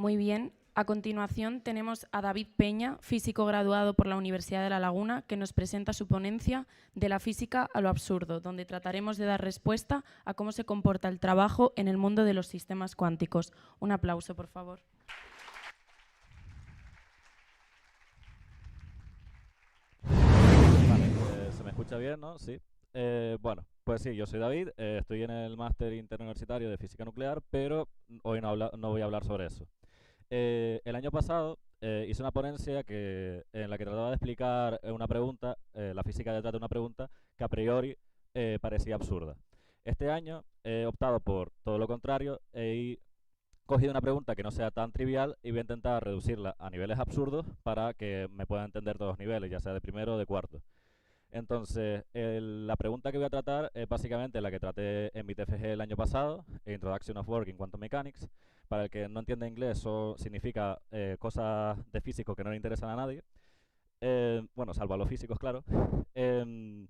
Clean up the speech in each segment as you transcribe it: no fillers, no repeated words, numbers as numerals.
Muy bien. A continuación tenemos a David Peña, físico graduado por la Universidad de La Laguna, que nos presenta su ponencia de la física a lo absurdo, donde trataremos de dar respuesta a cómo se comporta el trabajo en el mundo de los sistemas cuánticos. Un aplauso, por favor. Vale, se me escucha bien, ¿no? Sí. Bueno, pues sí, yo soy David, estoy en el máster interuniversitario de física nuclear, pero hoy no voy a hablar sobre eso. El año pasado hice una ponencia en la que trataba de explicar una pregunta, la física detrás de una pregunta que a priori parecía absurda. Este año he optado por todo lo contrario e he cogido una pregunta que no sea tan trivial y voy a intentar reducirla a niveles absurdos para que me puedan entender todos los niveles, ya sea de primero o de cuarto. Entonces, la pregunta que voy a tratar es básicamente la que traté en mi TFG el año pasado, Introduction of Work in Quantum Mechanics. Para el que no entienda inglés, eso significa cosas de físico que no le interesan a nadie. Bueno, salvo a los físicos, claro. Em,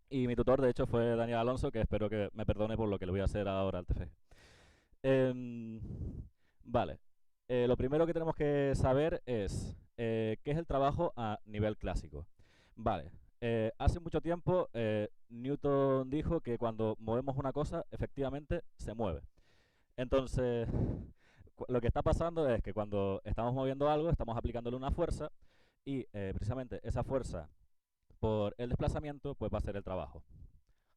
y mi tutor, de hecho, fue Daniel Alonso, que espero que me perdone por lo que le voy a hacer ahora al TFG. Em, vale. Lo primero que tenemos que saber es qué es el trabajo a nivel clásico. Vale. Hace mucho tiempo Newton dijo que cuando movemos una cosa, efectivamente se mueve. Entonces, lo que está pasando es que cuando estamos moviendo algo, estamos aplicándole una fuerza y precisamente esa fuerza por el desplazamiento, pues va a ser el trabajo.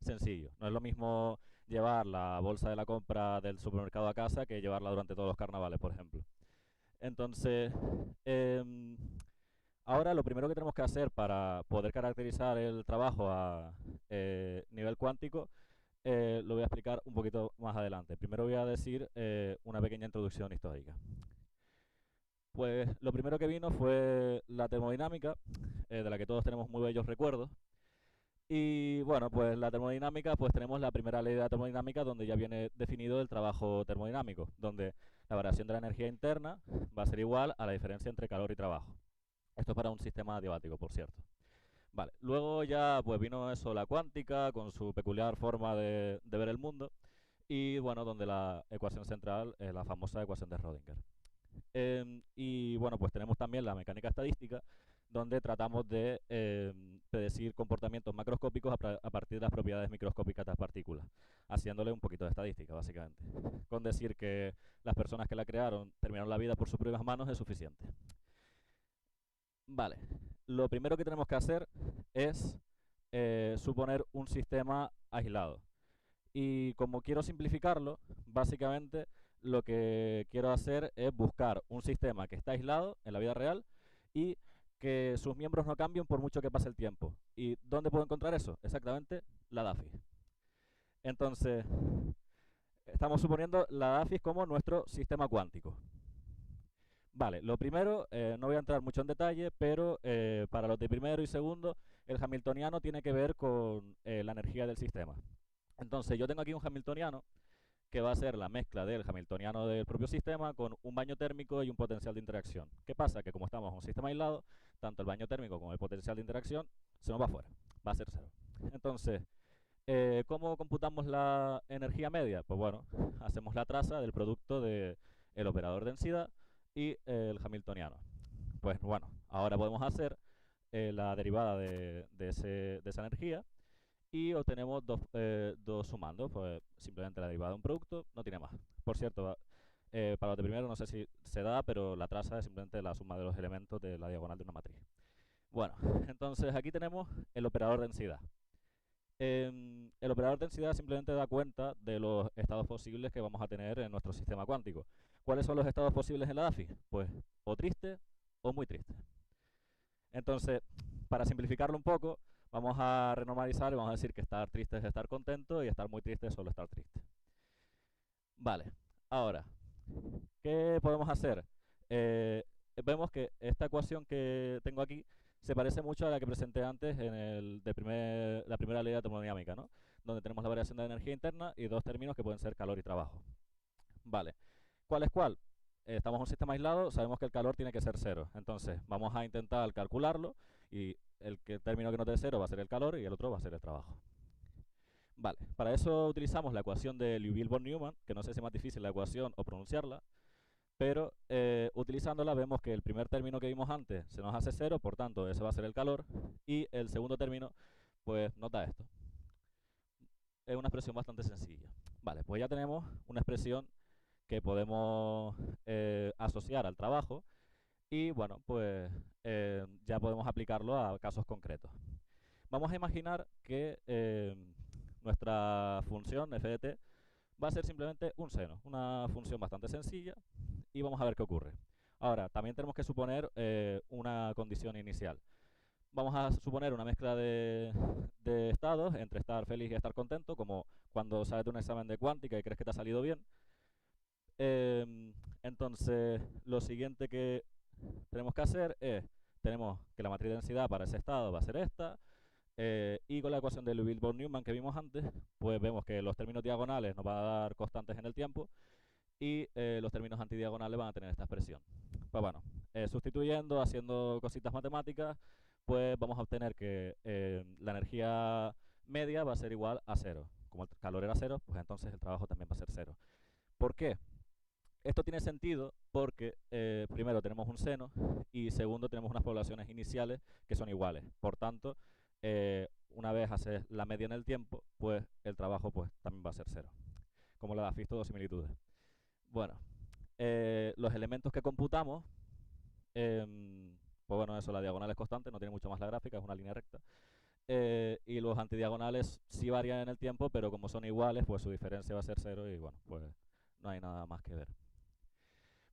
Sencillo. No es lo mismo llevar la bolsa de la compra del supermercado a casa que llevarla durante todos los carnavales, por ejemplo. Entonces, em, ahora lo primero que tenemos que hacer para poder caracterizar el trabajo a nivel cuántico lo voy a explicar un poquito más adelante. Primero voy a decir una pequeña introducción histórica. Pues lo primero que vino fue la termodinámica, de la que todos tenemos muy bellos recuerdos. Y bueno, pues la termodinámica, pues tenemos la primera ley de la termodinámica donde ya viene definido el trabajo termodinámico, donde la variación de la energía interna va a ser igual a la diferencia entre calor y trabajo. Esto es para un sistema adiabático, por cierto. Vale, luego ya pues vino eso, la cuántica, con su peculiar forma de ver el mundo, y bueno, donde la ecuación central es la famosa ecuación de Schrödinger. Y bueno, pues tenemos también la mecánica estadística, donde tratamos de predecir comportamientos macroscópicos a partir de las propiedades microscópicas de las partículas, haciéndole un poquito de estadística, básicamente. Con decir que las personas que la crearon terminaron la vida por sus propias manos es suficiente. Vale, lo primero que tenemos que hacer es suponer un sistema aislado. Y como quiero simplificarlo, básicamente lo que quiero hacer es buscar un sistema que está aislado en la vida real y que sus miembros no cambien por mucho que pase el tiempo. ¿Y dónde puedo encontrar eso? Exactamente, la DAFI. Entonces, estamos suponiendo la DAFI como nuestro sistema cuántico. Vale, lo primero, no voy a entrar mucho en detalle, pero para los de primero y segundo, el hamiltoniano tiene que ver con la energía del sistema. Entonces, yo tengo aquí un hamiltoniano que va a ser la mezcla del hamiltoniano del propio sistema con un baño térmico y un potencial de interacción. ¿Qué pasa? Que como estamos en un sistema aislado, tanto el baño térmico como el potencial de interacción se nos va fuera, va a ser cero. Entonces, ¿cómo computamos la energía media? Pues bueno, hacemos la traza del producto del operador densidad y el hamiltoniano. Pues bueno, ahora podemos hacer la derivada de esa energía y obtenemos dos sumandos, pues simplemente la derivada de un producto, no tiene más. Por cierto, para los de primero no sé si se da, pero la traza es simplemente la suma de los elementos de la diagonal de una matriz. Bueno, entonces aquí tenemos el operador densidad. El operador densidad simplemente da cuenta de los estados posibles que vamos a tener en nuestro sistema cuántico. ¿Cuáles son los estados posibles en la DAFI? Pues o triste o muy triste. Entonces, para simplificarlo un poco, vamos a renormalizar y vamos a decir que estar triste es estar contento y estar muy triste es solo estar triste. Vale, ahora, ¿qué podemos hacer? Vemos que esta ecuación que tengo aquí se parece mucho a la que presenté antes en la primera ley de termodinámica, ¿no? Donde tenemos la variación de energía interna y dos términos que pueden ser calor y trabajo. Vale, ¿cuál es cuál? Estamos en un sistema aislado, sabemos que el calor tiene que ser cero. Entonces, vamos a intentar calcularlo y el término que nos dé cero va a ser el calor y el otro va a ser el trabajo. Vale, para eso utilizamos la ecuación de Liouville-von Neumann, que no sé si es más difícil la ecuación o pronunciarla, pero utilizándola vemos que el primer término que vimos antes se nos hace 0, por tanto ese va a ser el calor, y el segundo término pues nos da esto. Es una expresión bastante sencilla. Vale, pues ya tenemos una expresión que podemos asociar al trabajo y bueno, pues ya podemos aplicarlo a casos concretos. Vamos a imaginar que nuestra función f de t va a ser simplemente un seno, una función bastante sencilla, y vamos a ver qué ocurre. Ahora, también tenemos que suponer una condición inicial. Vamos a suponer una mezcla de estados entre estar feliz y estar contento, como cuando sales de un examen de cuántica y crees que te ha salido bien. Entonces, lo siguiente que tenemos que hacer es, tenemos que la matriz de densidad para ese estado va a ser esta, y con la ecuación de Liouville-Born-Newman que vimos antes, pues vemos que los términos diagonales nos van a dar constantes en el tiempo, y los términos antidiagonales van a tener esta expresión. Pues bueno, sustituyendo, haciendo cositas matemáticas, pues vamos a obtener que la energía media va a ser igual a 0. Como el calor era 0, pues entonces el trabajo también va a ser 0. ¿Por qué? Esto tiene sentido porque primero tenemos un seno y segundo tenemos unas poblaciones iniciales que son iguales. Por tanto, una vez haces la media en el tiempo, pues el trabajo pues también va a ser 0. Como la de dos similitudes. Bueno, los elementos que computamos, pues bueno, eso, la diagonal es constante, no tiene mucho más la gráfica, es una línea recta. Y los antidiagonales sí varían en el tiempo, pero como son iguales, pues su diferencia va a ser 0 y bueno, pues no hay nada más que ver.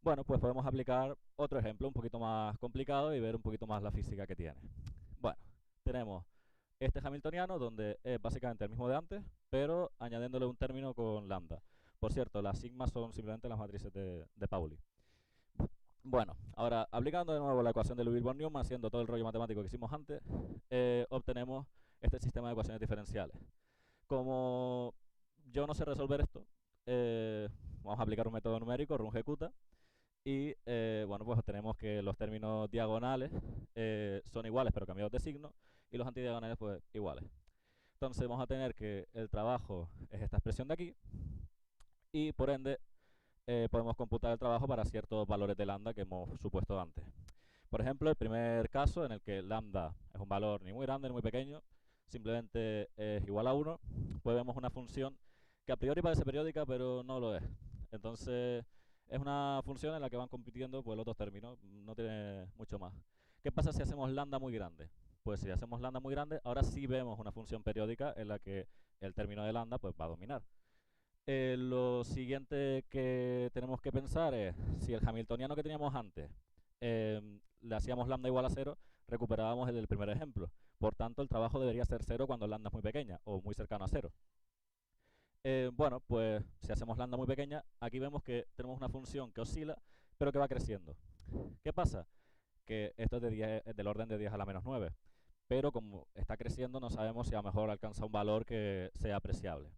Bueno, pues podemos aplicar otro ejemplo un poquito más complicado y ver un poquito más la física que tiene. Bueno, tenemos este hamiltoniano donde es básicamente el mismo de antes, pero añadiéndole un término con lambda. Por cierto, las sigmas son simplemente las matrices de Pauli. Bueno, ahora aplicando de nuevo la ecuación de Liouville-Born-Newman, haciendo todo el rollo matemático que hicimos antes, obtenemos este sistema de ecuaciones diferenciales. Como yo no sé resolver esto, vamos a aplicar un método numérico, rungecuta, y bueno, pues obtenemos que los términos diagonales son iguales pero cambiados de signo, y los antidiagonales pues iguales. Entonces vamos a tener que el trabajo es esta expresión de aquí, y por ende podemos computar el trabajo para ciertos valores de lambda que hemos supuesto antes. Por ejemplo, el primer caso en el que lambda es un valor ni muy grande ni muy pequeño, simplemente es igual a 1, pues vemos una función que a priori parece periódica, pero no lo es. Entonces, es una función en la que van compitiendo pues, los dos términos, no tiene mucho más. ¿Qué pasa si hacemos lambda muy grande? Pues si hacemos lambda muy grande, ahora sí vemos una función periódica en la que el término de lambda pues, va a dominar. Lo siguiente que tenemos que pensar es, si el hamiltoniano que teníamos antes le hacíamos lambda igual a 0, recuperábamos el del primer ejemplo. Por tanto, el trabajo debería ser 0 cuando lambda es muy pequeña, o muy cercano a 0. Bueno, pues si hacemos lambda muy pequeña, aquí vemos que tenemos una función que oscila, pero que va creciendo. ¿Qué pasa? Que esto es del orden de 10 a la menos 9. Pero como está creciendo, no sabemos si a lo mejor alcanza un valor que sea apreciable.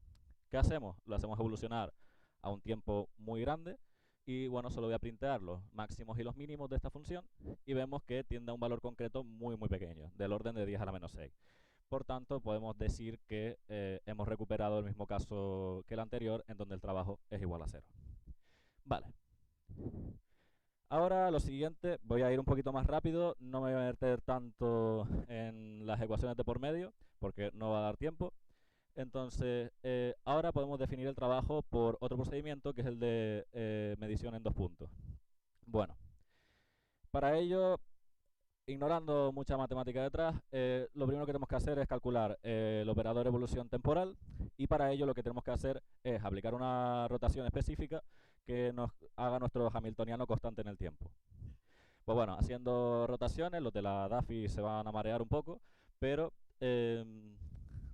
¿Qué hacemos? Lo hacemos evolucionar a un tiempo muy grande y bueno, solo voy a printear los máximos y los mínimos de esta función y vemos que tiende a un valor concreto muy pequeño, del orden de 10 a la menos 6. Por tanto, podemos decir que hemos recuperado el mismo caso que el anterior, en donde el trabajo es igual a 0. Vale. Ahora lo siguiente, voy a ir un poquito más rápido, no me voy a meter tanto en las ecuaciones de por medio, porque no va a dar tiempo. Entonces, ahora podemos definir el trabajo por otro procedimiento, que es el de medición en 2 puntos. Bueno, para ello, ignorando mucha matemática detrás, lo primero que tenemos que hacer es calcular el operador de evolución temporal, y para ello lo que tenemos que hacer es aplicar una rotación específica que nos haga nuestro hamiltoniano constante en el tiempo. Pues bueno, haciendo rotaciones, los de la DAFI se van a marear un poco, pero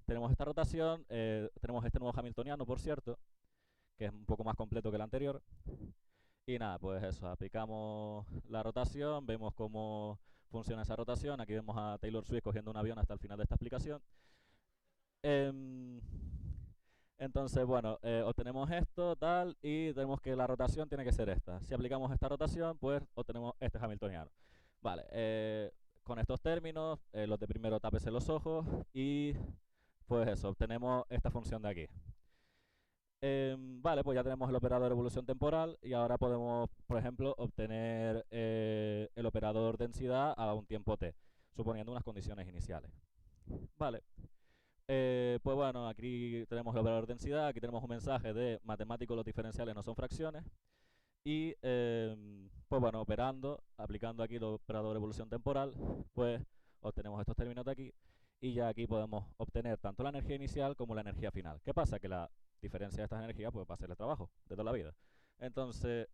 tenemos esta rotación, tenemos este nuevo hamiltoniano, por cierto, que es un poco más completo que el anterior. Y nada, pues eso, aplicamos la rotación, vemos cómo funciona esa rotación. Aquí vemos a Taylor Swift cogiendo un avión hasta el final de esta explicación. Entonces, bueno, obtenemos esto, tal, y tenemos que la rotación tiene que ser esta. Si aplicamos esta rotación, pues obtenemos este hamiltoniano. Vale, con estos términos, los de primero tápese los ojos y pues eso, obtenemos esta función de aquí. vale, pues ya tenemos el operador de evolución temporal y ahora podemos, por ejemplo, obtener el operador densidad a un tiempo t, suponiendo unas condiciones iniciales. Vale. Pues bueno, aquí tenemos el operador densidad, aquí tenemos un mensaje de matemáticos los diferenciales no son fracciones. Y pues bueno, aplicando aquí el operador de evolución temporal, pues obtenemos estos términos de aquí y ya aquí podemos obtener tanto la energía inicial como la energía final. ¿Qué pasa? Que la diferencia de estas energías pues va a ser el trabajo de toda la vida. Entonces,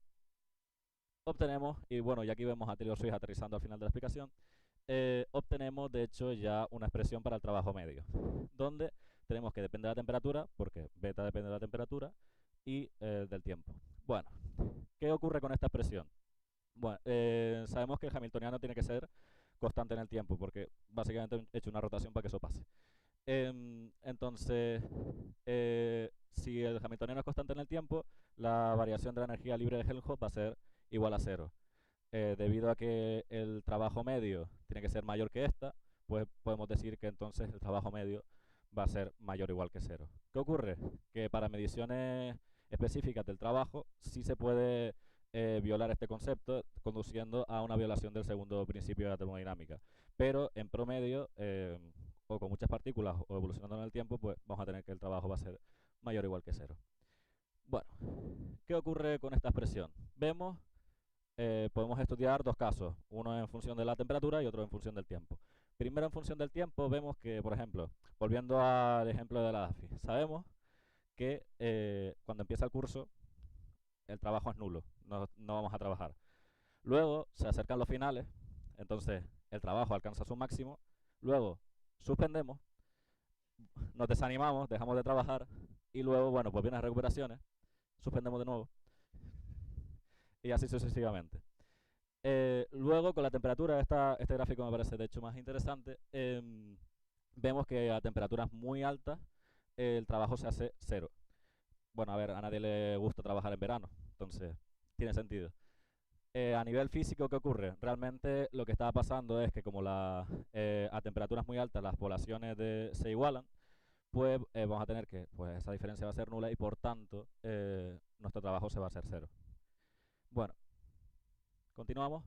obtenemos, y bueno, y aquí vemos a Taylor Swift aterrizando al final de la explicación, obtenemos de hecho ya una expresión para el trabajo medio, donde tenemos que depende de la temperatura, porque beta depende de la temperatura, y del tiempo. Bueno, ¿qué ocurre con esta expresión? Bueno, sabemos que el hamiltoniano tiene que ser constante en el tiempo, porque básicamente he hecho una rotación para que eso pase. Entonces, si el hamiltoniano es constante en el tiempo, la variación de la energía libre de Helmholtz va a ser igual a cero. Debido a que el trabajo medio tiene que ser mayor que esta, pues podemos decir que entonces el trabajo medio va a ser mayor o igual que cero. ¿Qué ocurre? Que para mediciones específicas del trabajo sí se puede violar este concepto, conduciendo a una violación del segundo principio de la termodinámica. Pero en promedio, o con muchas partículas o evolucionando en el tiempo, pues vamos a tener que el trabajo va a ser mayor o igual que cero. Bueno, ¿qué ocurre con esta expresión? Vemos podemos estudiar dos casos, uno en función de la temperatura y otro en función del tiempo. Primero en función del tiempo vemos que, por ejemplo, volviendo al ejemplo de la DAFI, sabemos que cuando empieza el curso el trabajo es nulo, no vamos a trabajar. Luego se acercan los finales, entonces el trabajo alcanza su máximo, luego suspendemos, nos desanimamos, dejamos de trabajar y luego, bueno, pues vienen las recuperaciones, suspendemos de nuevo y así sucesivamente. Luego, con la temperatura, este gráfico me parece de hecho más interesante, vemos que a temperaturas muy altas el trabajo se hace cero. Bueno, a ver, a nadie le gusta trabajar en verano, entonces tiene sentido. A nivel físico, ¿qué ocurre? Realmente lo que estaba pasando es que como a temperaturas muy altas las poblaciones se igualan, pues vamos a tener que, pues esa diferencia va a ser nula y por tanto nuestro trabajo se va a hacer cero. Bueno, continuamos.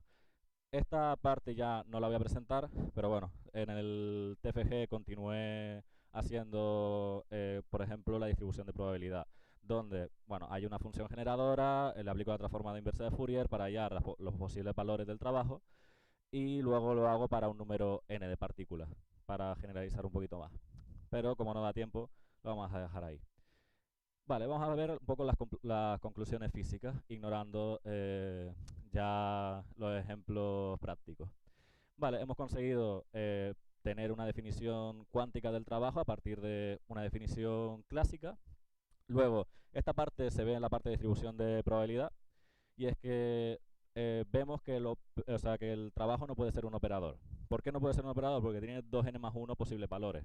Esta parte ya no la voy a presentar, pero bueno, en el TFG continué haciendo, por ejemplo, la distribución de probabilidad, donde, bueno, hay una función generadora, le aplico la transformada inversa de Fourier para hallar los posibles valores del trabajo, y luego lo hago para un número n de partículas, para generalizar un poquito más. Pero como no da tiempo, lo vamos a dejar ahí. Vale, vamos a ver un poco las conclusiones físicas, ignorando ya los ejemplos prácticos. Vale, hemos conseguido tener una definición cuántica del trabajo a partir de una definición clásica. Luego, esta parte se ve en la parte de distribución de probabilidad, y es que vemos que, que el trabajo no puede ser un operador. ¿Por qué no puede ser un operador? Porque tiene 2n+1 posibles valores,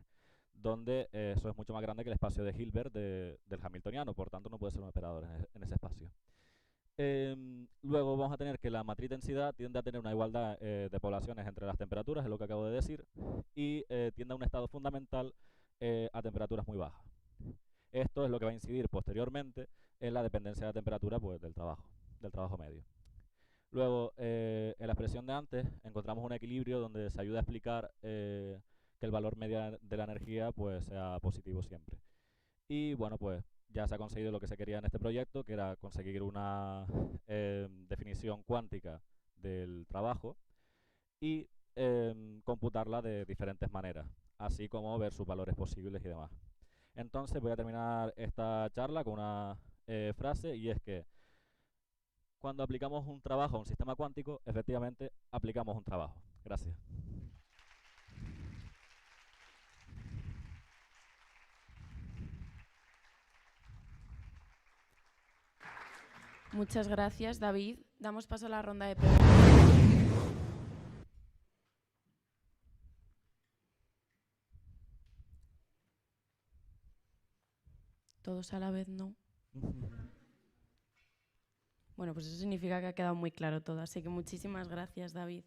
donde eso es mucho más grande que el espacio de Hilbert del hamiltoniano, por tanto no puede ser un operador en ese espacio. Luego vamos a tener que la matriz densidad tiende a tener una igualdad de poblaciones entre las temperaturas, es lo que acabo de decir, y tiende a un estado fundamental a temperaturas muy bajas. Esto es lo que va a incidir posteriormente en la dependencia de la temperatura pues, del trabajo medio. Luego, en la expresión de antes, encontramos un equilibrio donde se ayuda a explicar que el valor medio de la energía pues, sea positivo siempre. Y bueno, pues ya se ha conseguido lo que se quería en este proyecto, que era conseguir una definición cuántica del trabajo y computarla de diferentes maneras, así como ver sus valores posibles y demás. Entonces voy a terminar esta charla con una frase, y es que cuando aplicamos un trabajo a un sistema cuántico, efectivamente aplicamos un trabajo. Gracias. Muchas gracias, David. Damos paso a la ronda de preguntas. Todos a la vez, no. Bueno, pues eso significa que ha quedado muy claro todo. Así que muchísimas gracias, David.